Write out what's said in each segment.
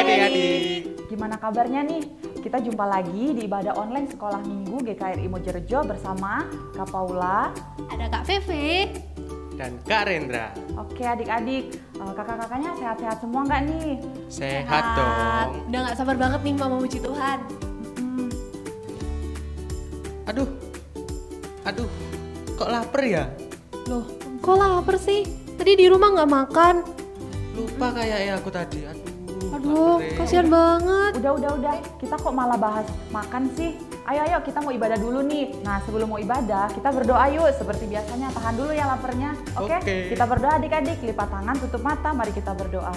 adik-adik. Gimana kabarnya nih? Kita jumpa lagi di ibadah online Sekolah Minggu GKRI Mojorejo bersama Kak Paula, ada Kak Feve, dan Kak Rendra. Oke adik-adik, kakak-kakaknya sehat-sehat semua nggak nih? Sehat dong. Udah gak sabar banget nih mau memuji Tuhan. Aduh, kok lapar ya? Loh, kok lapar sih? Tadi di rumah gak makan. Lupa kayaknya aku tadi. Aduh, lapar ya. kasihan banget. Udah, kita kok malah bahas makan sih? Ayo, kita mau ibadah dulu nih. Nah, sebelum mau ibadah, kita berdoa yuk. Seperti biasanya, tahan dulu ya laparnya. Oke? Kita berdoa adik-adik, lipat tangan, tutup mata, mari kita berdoa.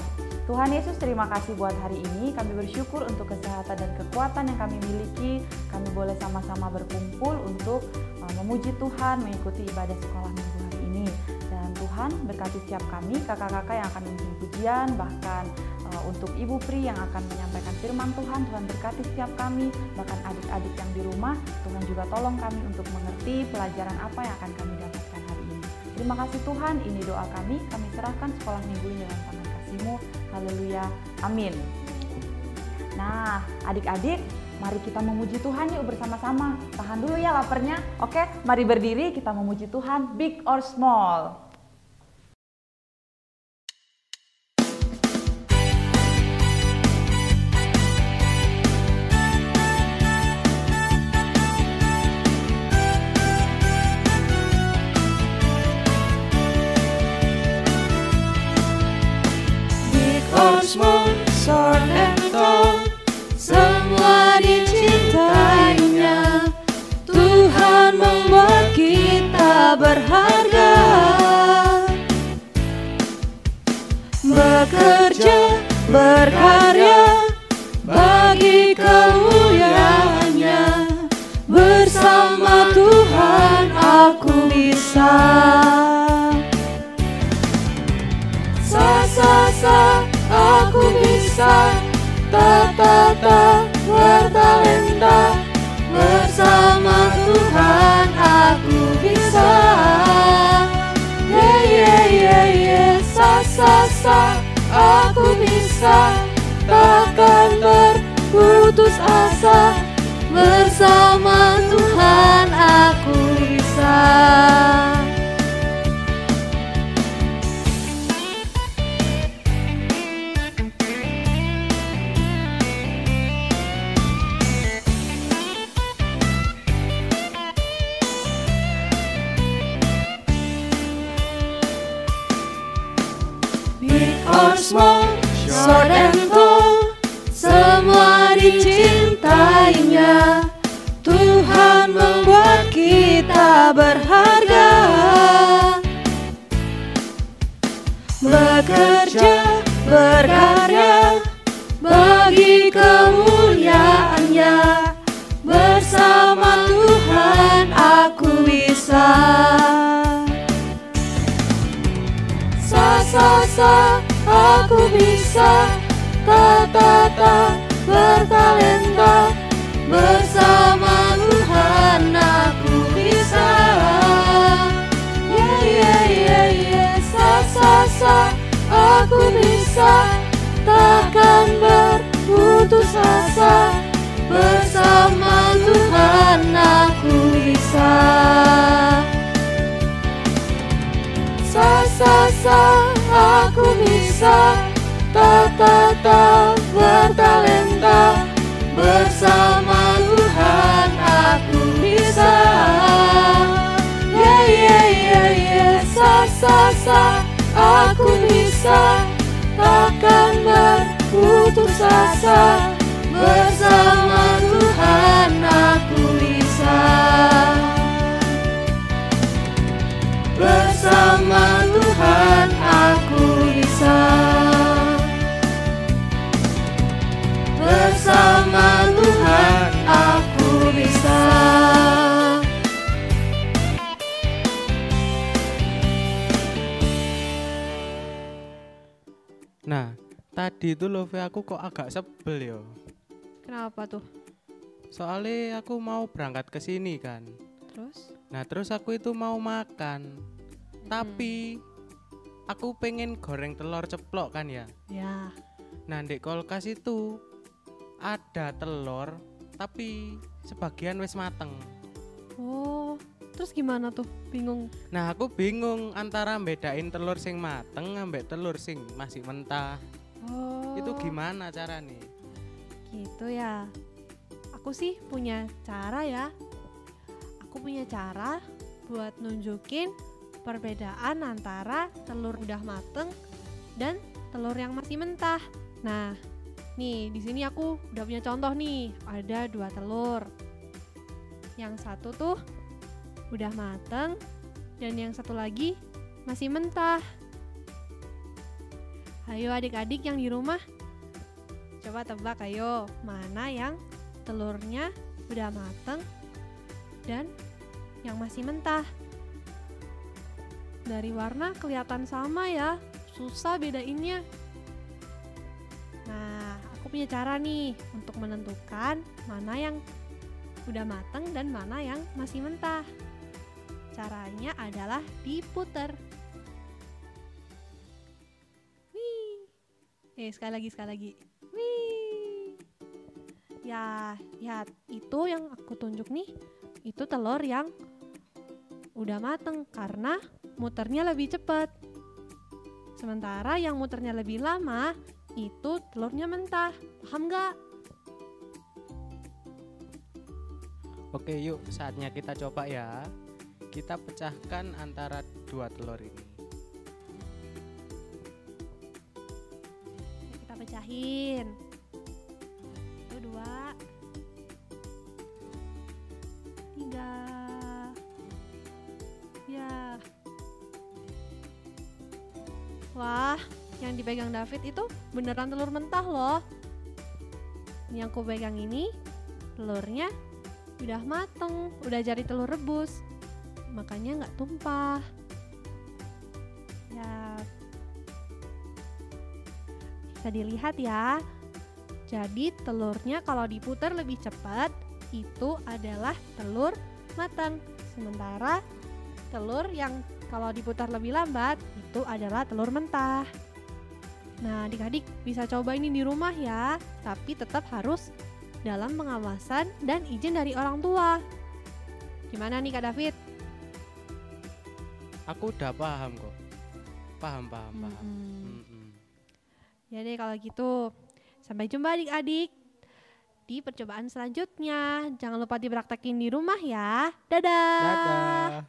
Tuhan Yesus, terima kasih buat hari ini. Kami bersyukur untuk kesehatan dan kekuatan yang kami miliki. Kami boleh sama-sama berkumpul untuk memuji Tuhan, mengikuti ibadah sekolah minggu hari ini. Dan Tuhan berkati setiap kami, kakak-kakak yang akan memimpin pujian, bahkan untuk Ibu Pri yang akan menyampaikan firman Tuhan. Tuhan berkati setiap kami, bahkan adik-adik yang di rumah. Tuhan juga tolong kami untuk mengerti pelajaran apa yang akan kami dapatkan hari ini. Terima kasih Tuhan, ini doa kami serahkan sekolah minggu ini dalam tangan kasih-Mu. Haleluya, amin. Nah, adik-adik, mari kita memuji Tuhan yuk bersama-sama. Tahan dulu ya laparnya. Oke, mari berdiri kita memuji Tuhan, big or small. Small, short and tall, Semua dicintainya. Tuhan membuat kita berharga. Bekerja, berkarya bagi kemuliaannya. Bersama Tuhan aku bisa. Aku bisa tak bertalenta. Bersama Tuhan aku bisa. Aku bisa. Takkan berputus asa. Bersama Tuhan aku bisa. small, short and tall, semua dicintainya. Tuhan membuat kita berharga. Bekerja, berkarya bagi kemuliaannya. Bersama Tuhan aku bisa. Aku bisa. Bertalenta. Bersama Tuhan aku bisa. Aku bisa. Takkan berputus asa. Bersama Tuhan aku bisa. Aku bisa. Bertalenta. Bersama Tuhan aku bisa. Aku bisa. Takkan berputus asa. Bersama Tuhan aku bisa. Bersama Tuhan aku bisa. Bersama Tuhan aku bisa. Nah, tadi itu Love aku kok agak sebel yo. Kenapa tuh? Soalnya aku mau berangkat ke sini kan. Terus? Nah, terus aku itu mau makan. Tapi aku pengen goreng telur ceplok kan ya. Ya. Nah, di kulkas itu ada telur tapi sebagian wis mateng. Oh, terus gimana tuh? Bingung. Nah, aku bingung antara bedain telur sing mateng ambek telur sing masih mentah. Oh, Itu gimana caranya? gitu ya. Aku sih punya cara ya. Aku punya cara buat nunjukin perbedaan antara telur udah mateng dan telur yang masih mentah. Nah, nih di sini aku udah punya contoh nih. Ada 2 telur. Yang satu tuh udah mateng dan yang satu lagi masih mentah. Ayo adik-adik yang di rumah, coba tebak ayo, mana yang telurnya udah mateng dan yang masih mentah. Dari warna kelihatan sama ya, susah bedainnya. Nah, aku punya cara nih untuk menentukan mana yang udah mateng dan mana yang masih mentah. Caranya adalah diputer. Wih. Sekali lagi. Wih. Ya, itu yang aku tunjuk nih, itu telur yang udah mateng karena muternya lebih cepat. Sementara yang muternya lebih lama, itu telurnya mentah. Paham nggak? Oke, yuk saatnya kita coba ya. Kita pecahkan antara 2 telur ini. Kita pecahin. Itu 2, 3. Ya. Wah, yang dipegang David itu beneran telur mentah loh. Yang aku pegang ini telurnya udah mateng, udah jadi telur rebus, makanya nggak tumpah. Ya, bisa dilihat ya. Jadi telurnya kalau diputar lebih cepat itu adalah telur matang. Sementara telur yang kalau diputar lebih lambat itu adalah telur mentah. Nah, adik-adik bisa coba ini di rumah ya, tapi tetap harus dalam pengawasan dan izin dari orang tua. Gimana nih Kak David? Aku udah paham kok. Paham. Mm-mm. Ya deh kalau gitu. Sampai jumpa adik-adik di percobaan selanjutnya. Jangan lupa dipraktekin di rumah ya. Dadah. Dadah.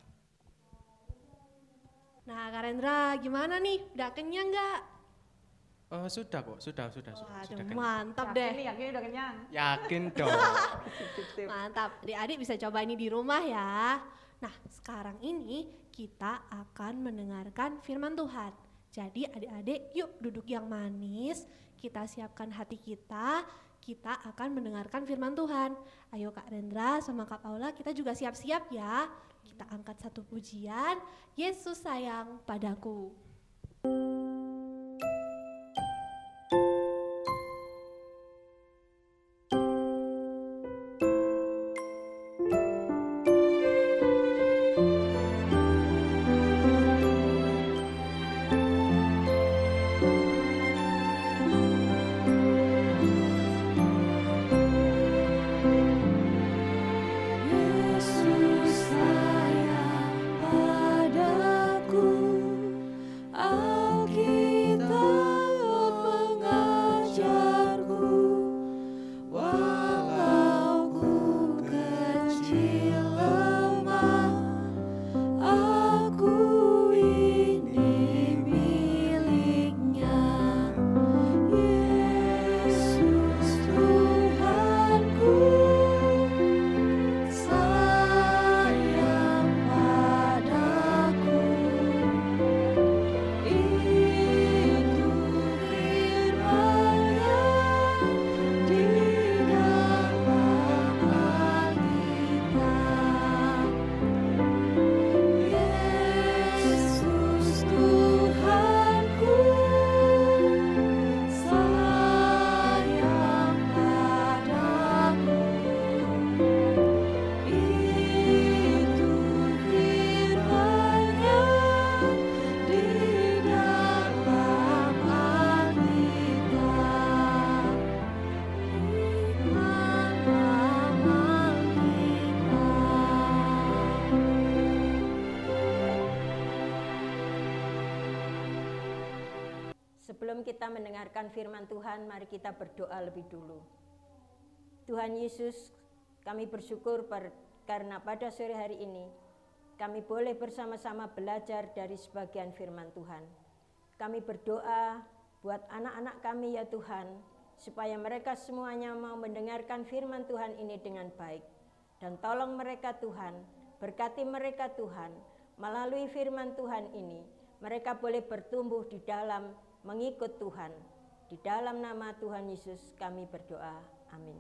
Nah, Kak Rendra, gimana nih? Udah kenyang nggak? Oh, sudah kok, sudah. Waduh, Sudah kenyang. mantap deh. Yakin udah kenyang. Yakin dong. Mantap. Adik-adik bisa coba ini di rumah ya. Nah, sekarang ini kita akan mendengarkan firman Tuhan. Jadi adik-adik yuk duduk yang manis, kita siapkan hati kita akan mendengarkan firman Tuhan. Ayo Kak Rendra sama Kak Paula, kita juga siap-siap ya. Kita angkat satu pujian, Yesus sayang padaku. Yesus sayang padaku, sebelum kita mendengarkan firman Tuhan, mari kita berdoa lebih dulu. Tuhan Yesus, kami bersyukur karena pada sore hari ini kami boleh bersama-sama belajar dari sebagian firman Tuhan. Kami berdoa buat anak-anak kami ya Tuhan, supaya mereka semuanya mau mendengarkan firman Tuhan ini dengan baik. Dan tolong mereka Tuhan, berkati mereka Tuhan, melalui firman Tuhan ini, mereka boleh bertumbuh di dalam mengikut Tuhan. Di dalam nama Tuhan Yesus kami berdoa. Amin.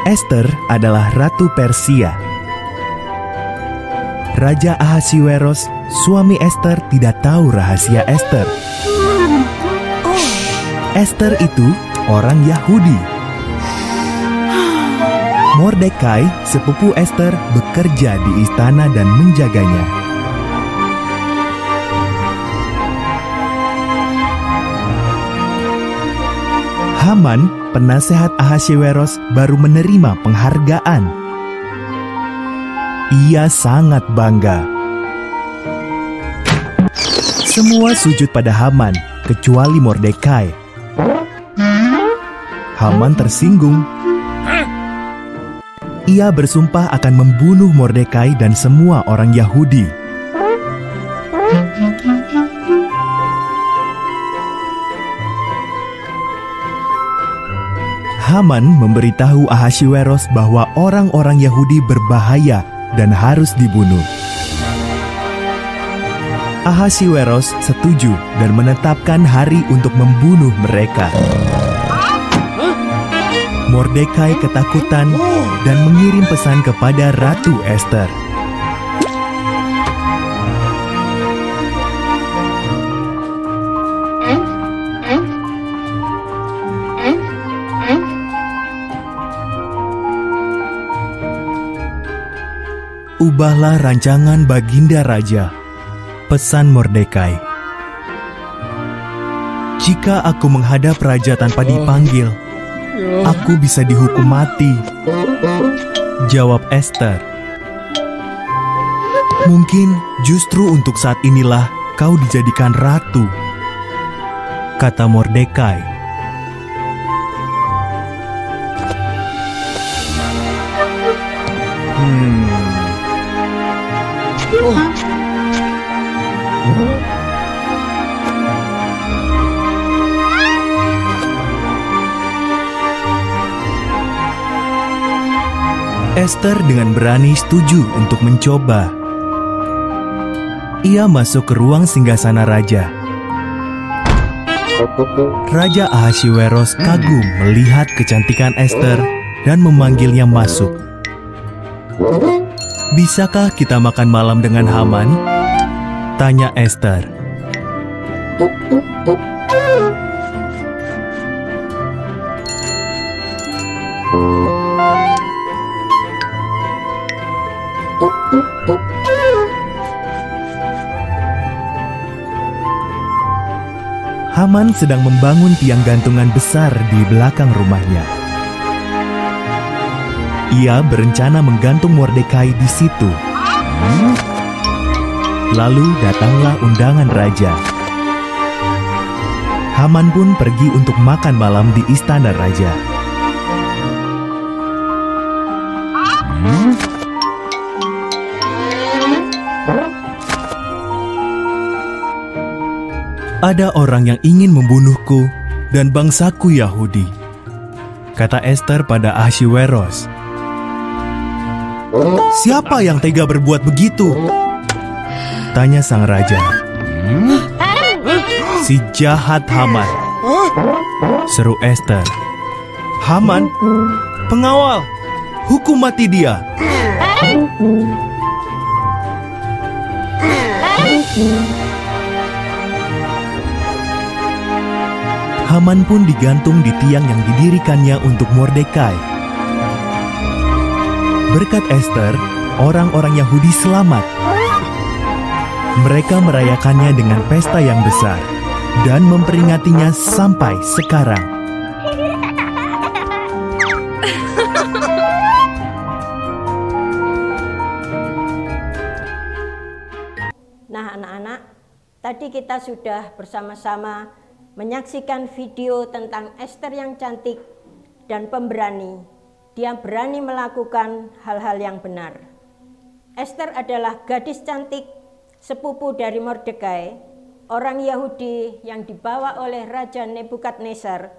Ester adalah Ratu Persia. Raja Ahasiweros, suami Ester, tidak tahu rahasia Ester. Ester itu orang Yahudi. Mordekai, sepupu Ester, bekerja di istana dan menjaganya. Haman, penasehat Ahasiweros, baru menerima penghargaan. Ia sangat bangga. Semua sujud pada Haman, kecuali Mordekai. Haman tersinggung. Ia bersumpah akan membunuh Mordekai dan semua orang Yahudi. Haman memberitahu Ahasiweros bahwa orang-orang Yahudi berbahaya dan harus dibunuh. Ahasiweros setuju dan menetapkan hari untuk membunuh mereka. Mordekai ketakutan dan mengirim pesan kepada Ratu Ester. Ubahlah rancangan Baginda Raja, pesan Mordekai. Jika aku menghadap raja tanpa dipanggil, aku bisa dihukum mati, jawab Ester. Mungkin justru untuk saat inilah kau dijadikan ratu, kata Mordekai. Ester dengan berani setuju untuk mencoba. Ia masuk ke ruang singgasana raja. Raja Ahasiweros kagum melihat kecantikan Ester dan memanggilnya masuk. Bisakah kita makan malam dengan Haman? Tanya Ester. Haman sedang membangun tiang gantungan besar di belakang rumahnya. Ia berencana menggantung Mordekai di situ. Lalu datanglah undangan raja. Haman pun pergi untuk makan malam di istana raja. Ada orang yang ingin membunuhku dan bangsaku Yahudi, kata Ester pada Ahasiweros. Siapa yang tega berbuat begitu? Tanya sang raja. Si jahat Haman, seru Ester. Haman, pengawal, hukum mati dia. Haman pun digantung di tiang yang didirikannya untuk Mordekai. Berkat Ester, orang-orang Yahudi selamat. Mereka merayakannya dengan pesta yang besar dan memperingatinya sampai sekarang. Tadi kita sudah bersama-sama menyaksikan video tentang Ester yang cantik dan pemberani. Dia berani melakukan hal-hal yang benar. Ester adalah gadis cantik, sepupu dari Mordekai, orang Yahudi yang dibawa oleh Raja Nebukadnezar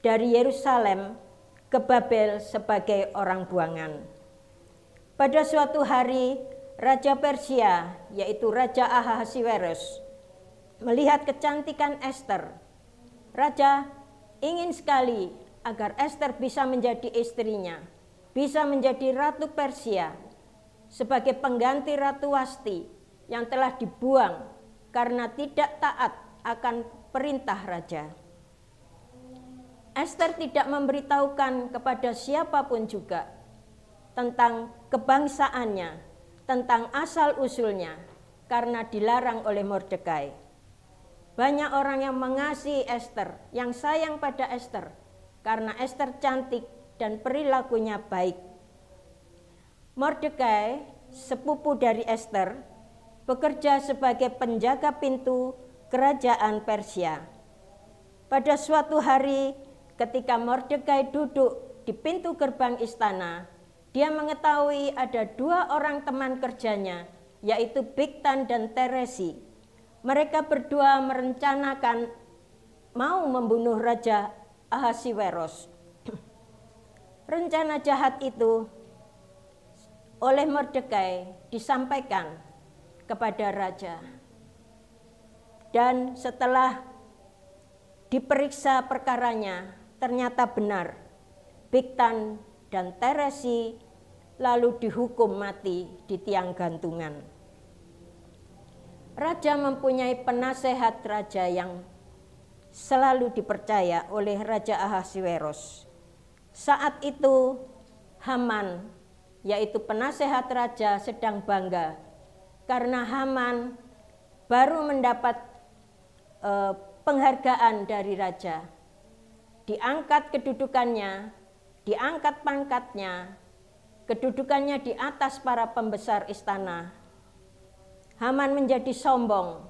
dari Yerusalem ke Babel sebagai orang buangan. Pada suatu hari, Raja Persia, yaitu Raja Ahasiweros, melihat kecantikan Ester. Raja ingin sekali agar Ester bisa menjadi istrinya, bisa menjadi Ratu Persia sebagai pengganti Ratu Wasti yang telah dibuang karena tidak taat akan perintah raja. Ester tidak memberitahukan kepada siapapun juga tentang kebangsaannya, tentang asal-usulnya, karena dilarang oleh Mordekai. Banyak orang yang mengasihi Ester, yang sayang pada Ester, karena Ester cantik dan perilakunya baik. Mordekai, sepupu dari Ester, bekerja sebagai penjaga pintu kerajaan Persia. Pada suatu hari, ketika Mordekai duduk di pintu gerbang istana, dia mengetahui ada 2 orang teman kerjanya, yaitu Bigtan dan Teresi. Mereka berdua merencanakan mau membunuh Raja Ahasiweros. Rencana jahat itu oleh Mordekai disampaikan kepada raja. Dan setelah diperiksa perkaranya, ternyata benar. Bigtan dan Teresi lalu dihukum mati di tiang gantungan. Raja mempunyai penasehat raja yang selalu dipercaya oleh Raja Ahasiweros. Saat itu Haman, yaitu penasehat raja, sedang bangga karena Haman baru mendapat penghargaan dari raja. Diangkat kedudukannya, diangkat pangkatnya, kedudukannya di atas para pembesar istana. Haman menjadi sombong.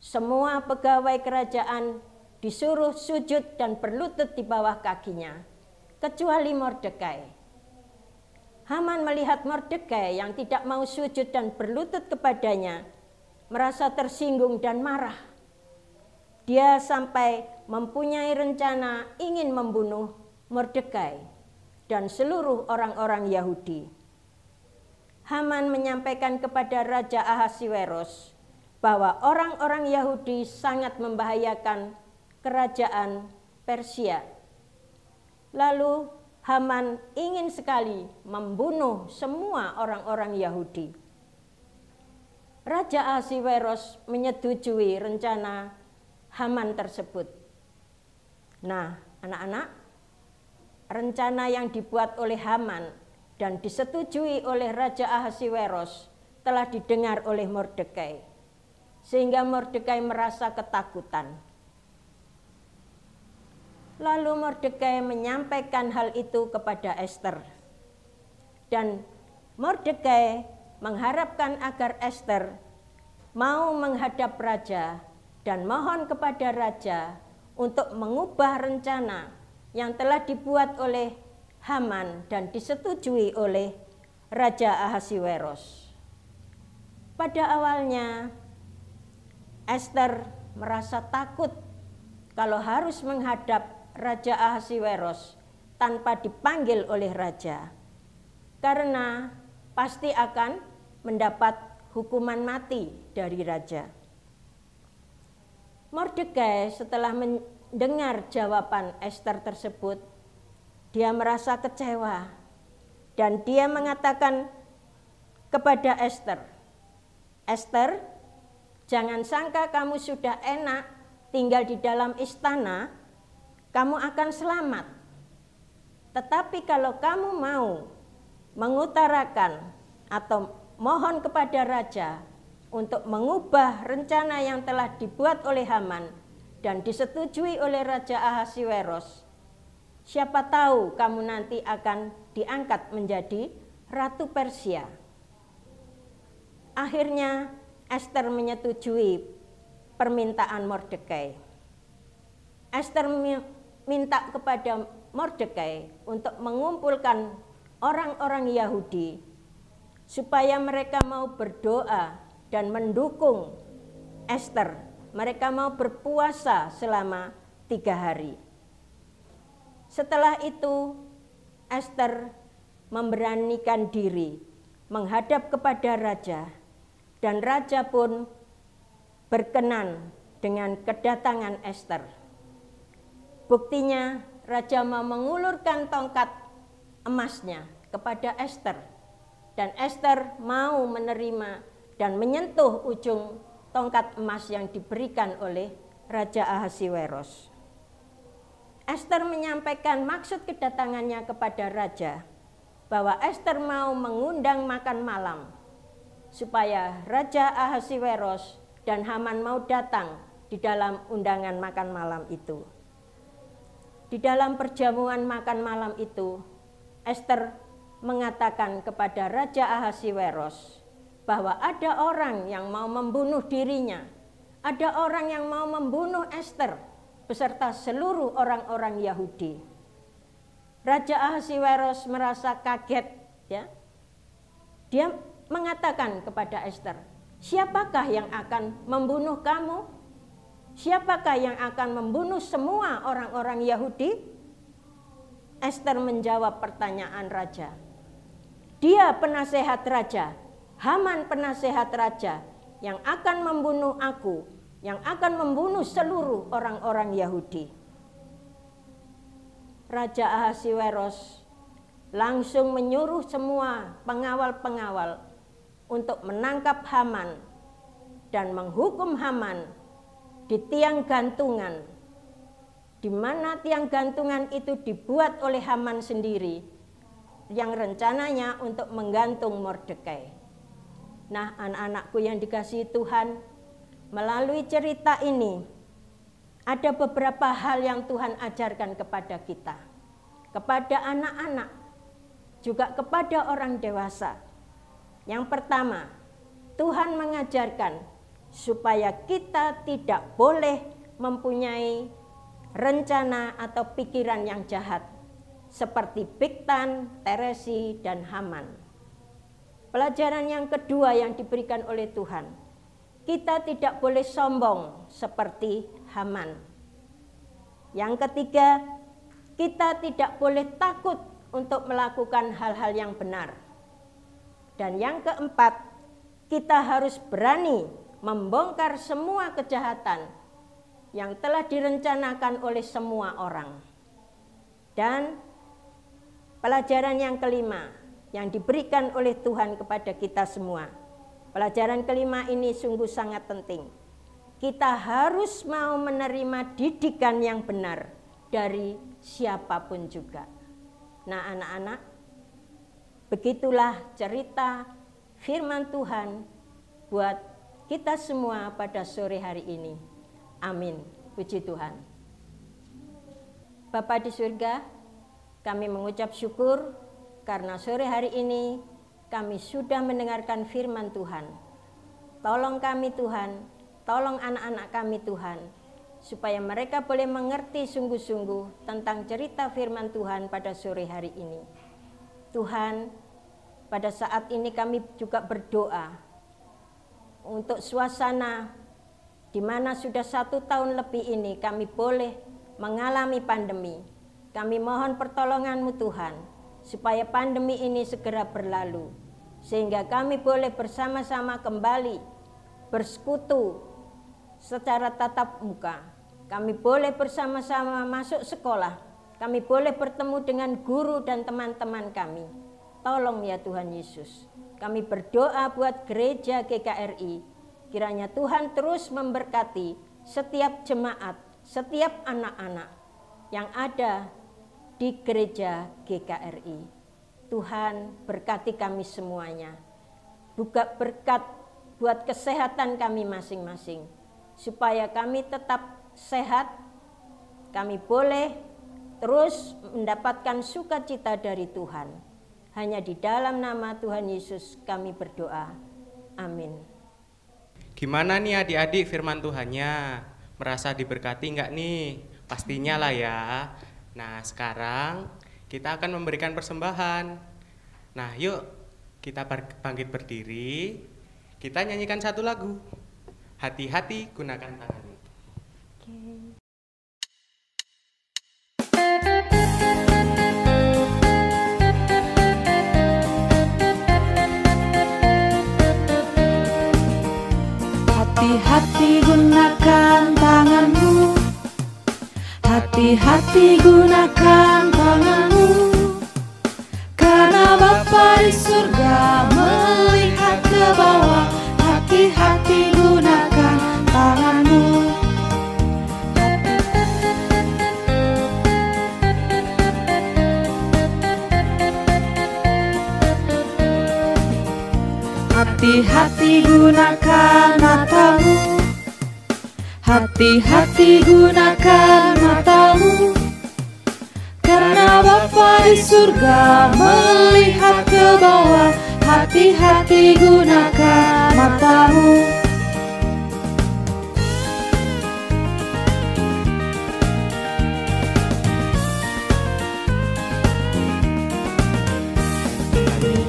Semua pegawai kerajaan disuruh sujud dan berlutut di bawah kakinya, kecuali Mordekai. Haman melihat Mordekai yang tidak mau sujud dan berlutut kepadanya, merasa tersinggung dan marah. Dia sampai mempunyai rencana ingin membunuh Mordekai dan seluruh orang-orang Yahudi. Haman menyampaikan kepada Raja Ahasiweros bahwa orang-orang Yahudi sangat membahayakan kerajaan Persia. Lalu Haman ingin sekali membunuh semua orang-orang Yahudi. Raja Ahasiweros menyetujui rencana Haman tersebut. Nah, anak-anak, rencana yang dibuat oleh Haman dan disetujui oleh Raja Ahasiweros telah didengar oleh Mordekai, sehingga Mordekai merasa ketakutan. Lalu Mordekai menyampaikan hal itu kepada Ester, dan Mordekai mengharapkan agar Ester mau menghadap raja dan mohon kepada raja untuk mengubah rencana yang telah dibuat oleh Haman dan disetujui oleh Raja Ahasiweros. Pada awalnya Ester merasa takut kalau harus menghadap Raja Ahasiweros tanpa dipanggil oleh raja, karena pasti akan mendapat hukuman mati dari raja. Mordekai setelah mendengar jawaban Ester tersebut, dia merasa kecewa dan dia mengatakan kepada Ester, "Ester, jangan sangka kamu sudah enak tinggal di dalam istana, kamu akan selamat. Tetapi kalau kamu mau mengutarakan atau mohon kepada raja untuk mengubah rencana yang telah dibuat oleh Haman dan disetujui oleh Raja Ahasiweros, siapa tahu kamu nanti akan diangkat menjadi Ratu Persia." Akhirnya Ester menyetujui permintaan Mordekai. Ester minta kepada Mordekai untuk mengumpulkan orang-orang Yahudi supaya mereka mau berdoa dan mendukung Ester. Mereka mau berpuasa selama 3 hari. Setelah itu Ester memberanikan diri menghadap kepada raja, dan raja pun berkenan dengan kedatangan Ester. Buktinya raja mau mengulurkan tongkat emasnya kepada Ester, dan Ester mau menerima dan menyentuh ujung tongkat emas yang diberikan oleh Raja Ahasiweros. Ester menyampaikan maksud kedatangannya kepada raja, bahwa Ester mau mengundang makan malam supaya Raja Ahasiweros dan Haman mau datang di dalam undangan makan malam itu. Di dalam perjamuan makan malam itu, Ester mengatakan kepada Raja Ahasiweros bahwa ada orang yang mau membunuh dirinya, ada orang yang mau membunuh Ester beserta seluruh orang-orang Yahudi. Raja Ahasiweros merasa kaget, ya. Dia mengatakan kepada Ester, siapakah yang akan membunuh kamu? Siapakah yang akan membunuh semua orang-orang Yahudi? Ester menjawab pertanyaan raja. Dia penasehat raja, Haman penasehat raja yang akan membunuh aku, yang akan membunuh seluruh orang-orang Yahudi. Raja Ahasiweros langsung menyuruh semua pengawal-pengawal untuk menangkap Haman dan menghukum Haman di tiang gantungan, di mana tiang gantungan itu dibuat oleh Haman sendiri yang rencananya untuk menggantung Mordekai. Nah, anak-anakku yang dikasihi Tuhan, melalui cerita ini ada beberapa hal yang Tuhan ajarkan kepada kita, kepada anak-anak, juga kepada orang dewasa. Yang pertama, Tuhan mengajarkan supaya kita tidak boleh mempunyai rencana atau pikiran yang jahat, seperti Bigtan, Teresi, dan Haman. Pelajaran yang kedua yang diberikan oleh Tuhan, kita tidak boleh sombong seperti Haman. Yang ketiga, kita tidak boleh takut untuk melakukan hal-hal yang benar. Dan yang keempat, kita harus berani membongkar semua kejahatan yang telah direncanakan oleh semua orang. Dan pelajaran yang kelima yang diberikan oleh Tuhan kepada kita semua. Pelajaran kelima ini sungguh sangat penting. Kita harus mau menerima didikan yang benar dari siapapun juga. Nah, anak-anak, begitulah cerita firman Tuhan buat kita semua pada sore hari ini. Amin. Puji Tuhan. Bapa di surga, kami mengucap syukur karena sore hari ini kami sudah mendengarkan firman Tuhan. Tolong kami Tuhan, tolong anak-anak kami Tuhan, supaya mereka boleh mengerti sungguh-sungguh tentang cerita firman Tuhan pada sore hari ini. Tuhan, pada saat ini kami juga berdoa untuk suasana di mana sudah 1 tahun lebih ini kami boleh mengalami pandemi. Kami mohon pertolongan-Mu Tuhan, supaya pandemi ini segera berlalu, sehingga kami boleh bersama-sama kembali bersekutu secara tatap muka. Kami boleh bersama-sama masuk sekolah, kami boleh bertemu dengan guru dan teman-teman kami. Tolong ya Tuhan Yesus, kami berdoa buat gereja GKRI, kiranya Tuhan terus memberkati setiap jemaat, setiap anak-anak yang ada di gereja GKRI. Tuhan berkati kami semuanya. Buka berkat buat kesehatan kami masing-masing, supaya kami tetap sehat, kami boleh terus mendapatkan sukacita dari Tuhan. Hanya di dalam nama Tuhan Yesus kami berdoa. Amin. Gimana nih adik-adik firman Tuhannya? Merasa diberkati nggak nih? Pastinya lah ya. Nah sekarang kita akan memberikan persembahan. Nah yuk kita bangkit berdiri. Kita nyanyikan satu lagu. Hati-hati gunakan tanganmu. Hati-hati gunakan tanganmu, hati-hati gunakan tanganmu, karena Bapa di surga melihat ke bawah. Hati-hati gunakan tanganmu. Hati-hati gunakan matamu, hati-hati gunakan matamu, karena Bapa di surga melihat ke bawah. Hati-hati gunakan matamu.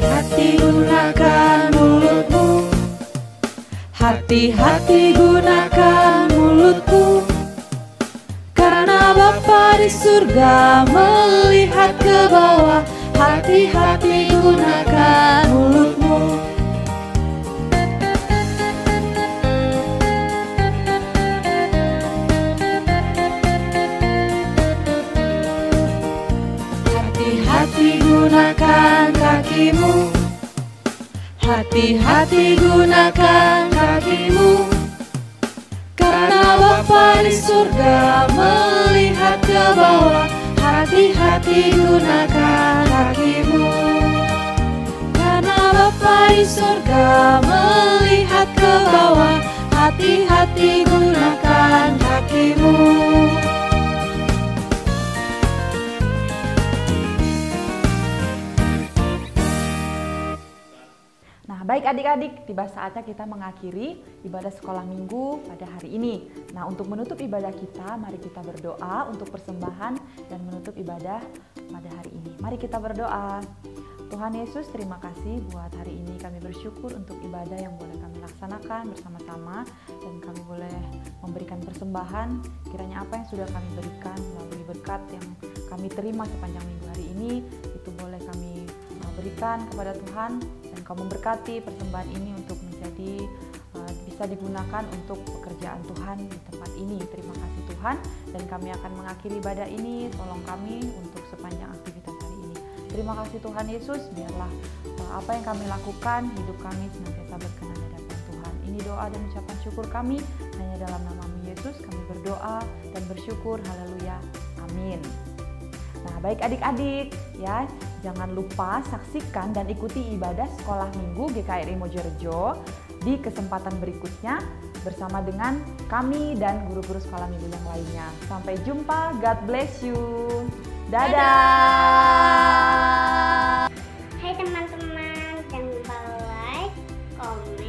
Hati-hati gunakan mulutmu, hati-hati gunakan mulutmu, karena Bapa di surga melihat ke bawah. Hati-hati gunakan mulutmu. Hati-hati gunakan kakimu, hati-hati gunakan kakimu, karena Bapa di surga melihat ke bawah. Hati-hati gunakan kakimu, karena Bapa di surga melihat ke bawah. Hati-hati gunakan kakimu. Baik adik-adik, tiba saatnya kita mengakhiri ibadah sekolah minggu pada hari ini. Nah, untuk menutup ibadah kita, mari kita berdoa untuk persembahan dan menutup ibadah pada hari ini. Mari kita berdoa. Tuhan Yesus, terima kasih buat hari ini. Kami bersyukur untuk ibadah yang boleh kami laksanakan bersama-sama, dan kami boleh memberikan persembahan. Kiranya apa yang sudah kami berikan melalui berkat yang kami terima sepanjang minggu hari ini, itu boleh kami berikan kepada Tuhan, dan Kau memberkati persembahan ini untuk menjadi bisa digunakan untuk pekerjaan Tuhan di tempat ini. Terima kasih Tuhan, dan kami akan mengakhiri ibadah ini. Tolong kami untuk sepanjang aktivitas hari ini. Terima kasih Tuhan Yesus, biarlah apa yang kami lakukan, hidup kami senantiasa berkenan di hadapan Tuhan. Ini doa dan ucapan syukur kami, hanya dalam nama-Mu Yesus kami berdoa dan bersyukur. Haleluya, amin. Nah, baik adik-adik ya, jangan lupa saksikan dan ikuti ibadah sekolah minggu GKRI Mojorejo di kesempatan berikutnya bersama dengan kami dan guru-guru sekolah minggu yang lainnya. Sampai jumpa, God bless you. Dadah. Hai teman-teman, jangan lupa like, komen,